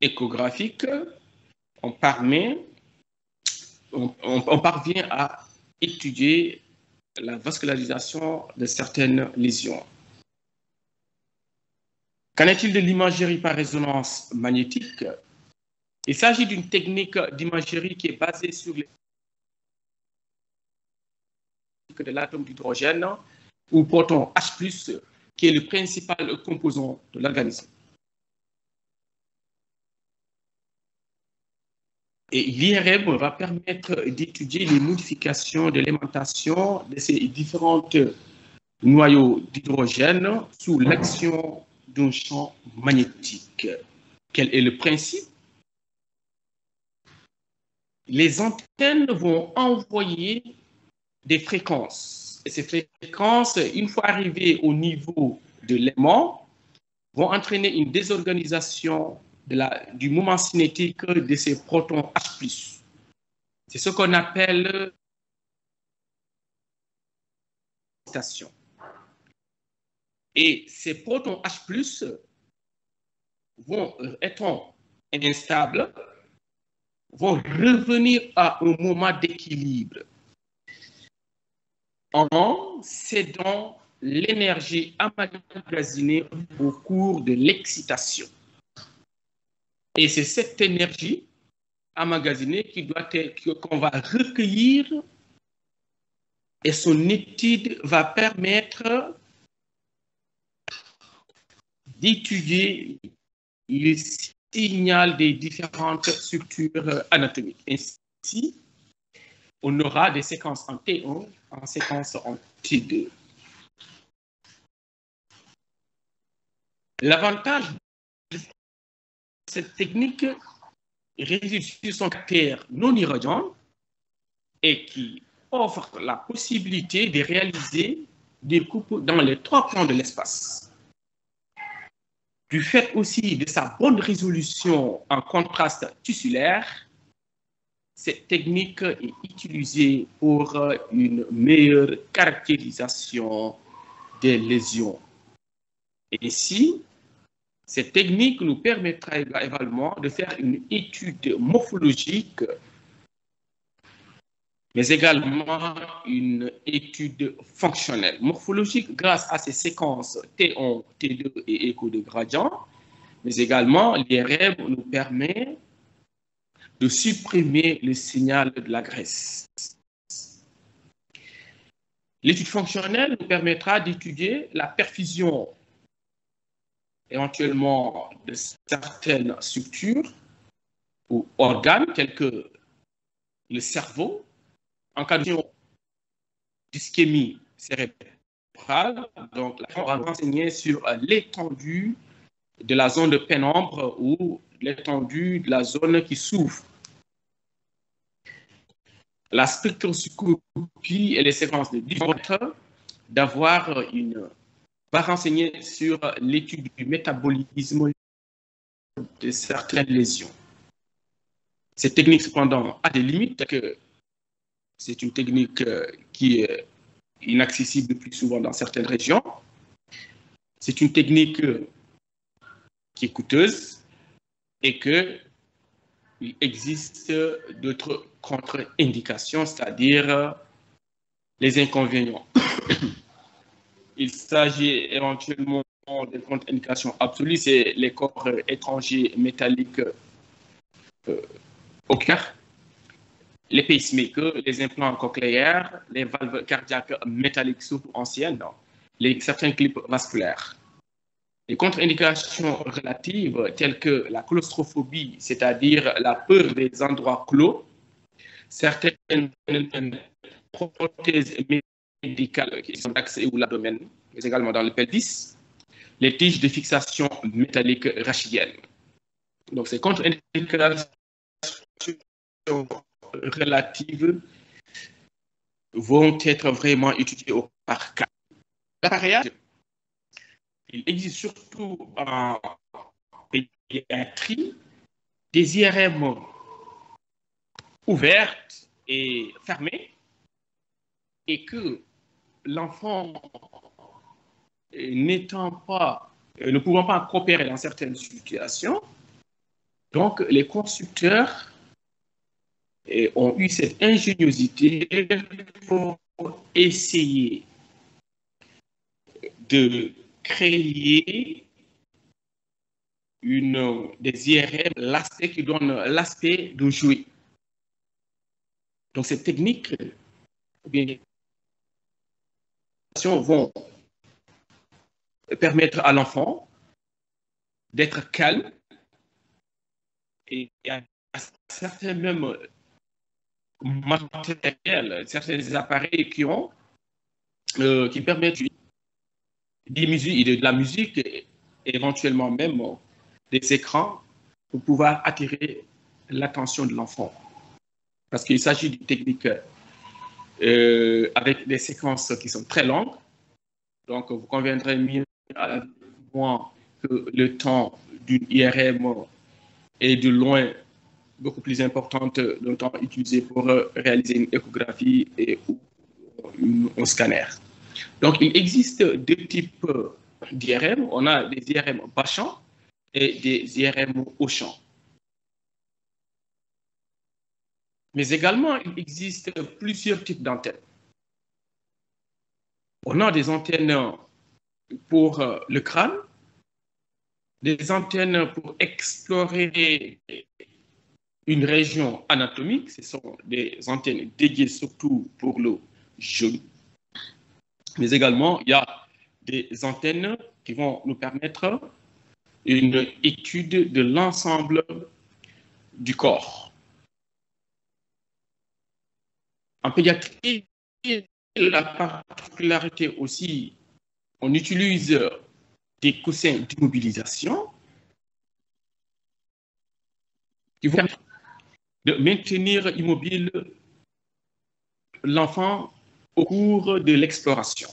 échographique, on parvient à étudier la vascularisation de certaines lésions. Qu'en est-il de l'imagerie par résonance magnétique? Il s'agit d'une technique d'imagerie qui est basée sur les de l'atome d'hydrogène ou proton H+, qui est le principal composant de l'organisme. Et l'IRM va permettre d'étudier les modifications de l'aimantation de ces différents noyaux d'hydrogène sous l'action d'un champ magnétique. Quel est le principe? Les antennes vont envoyer des fréquences. Et ces fréquences, une fois arrivées au niveau de l'aimant, vont entraîner une désorganisation du moment cinétique de ces protons H+. C'est ce qu'on appelle station. Et ces protons H+, vont, étant instables, vont revenir à un moment d'équilibre en cédant l'énergie emmagasinée au cours de l'excitation. Et c'est cette énergie emmagasinée qu'on va recueillir, et son étude va permettre d'étudier le signal des différentes structures anatomiques. Ainsi, on aura des séquences en T1, en séquence en T2. L'avantage de cette technique réside sur son caractère non irradiant et qui offre la possibilité de réaliser des coupes dans les 3 plans de l'espace. Du fait aussi de sa bonne résolution en contraste tissulaire, cette technique est utilisée pour une meilleure caractérisation des lésions. Ainsi, cette technique nous permettra également de faire une étude morphologique, mais également une étude fonctionnelle. Morphologique grâce à ces séquences T1, T2 et écho de gradient, mais également l'IRM nous permet de supprimer le signal de la graisse. L'étude fonctionnelle nous permettra d'étudier la perfusion éventuellement de certaines structures ou organes tels que le cerveau, en cas d'ischémie cérébrale. Donc, on va renseigner sur l'étendue de la zone de pénombre ou l'étendue de la zone qui souffre. La spectroscopie et les séquences de diffraction va renseigner sur l'étude du métabolisme de certaines lésions. Cette technique, cependant, a des limites, que c'est une technique qui est inaccessible le plus souvent dans certaines régions. C'est une technique qui est coûteuse et qu'il existe d'autres contre-indications, c'est-à-dire les inconvénients. Il s'agit éventuellement de contre-indications absolues, c'est les corps étrangers métalliques au cœur, les pacemakers, les implants cochléaires, les valves cardiaques métalliques surtout anciennes, certains clips vasculaires. Les contre-indications relatives telles que la claustrophobie, c'est-à-dire la peur des endroits clos, certaines prothèses médicales qui sont d'accès ou l'abdomen, mais également dans le pelvis, les tiges de fixation métallique rachidienne. Donc, ces contre-indications relatives vont être vraiment étudiées au par cas. L'appareillage, il existe surtout en pédiatrie des IRM ouvertes et fermées, et que l'enfant ne pouvant pas coopérer dans certaines situations, Donc, les constructeurs ont eu cette ingéniosité pour essayer de créer des IRM, l'aspect qui donne l'aspect de jouer. Donc, ces techniques vont permettre à l'enfant d'être calme et à certains même matériels, certains appareils qui permettent des musiques, de la musique et éventuellement même des écrans pour pouvoir attirer l'attention de l'enfant. Parce qu'il s'agit d'une technique avec des séquences qui sont très longues. Donc, vous conviendrez mieux avec moi que le temps d'une IRM est de loin beaucoup plus importante d'un temps utilisé pour réaliser une échographie ou un scanner. Donc, il existe deux types d'IRM. On a des IRM bas champ et des IRM haut champ. Mais également, il existe plusieurs types d'antennes. On a des antennes pour le crâne, des antennes pour explorer une région anatomique. Ce sont des antennes dédiées surtout pour le genou. Mais également, il y a des antennes qui vont nous permettre une étude de l'ensemble du corps. En pédiatrie, la particularité aussi, on utilise des coussins d'immobilisation qui vont permettre de maintenir immobile l'enfant au cours de l'exploration.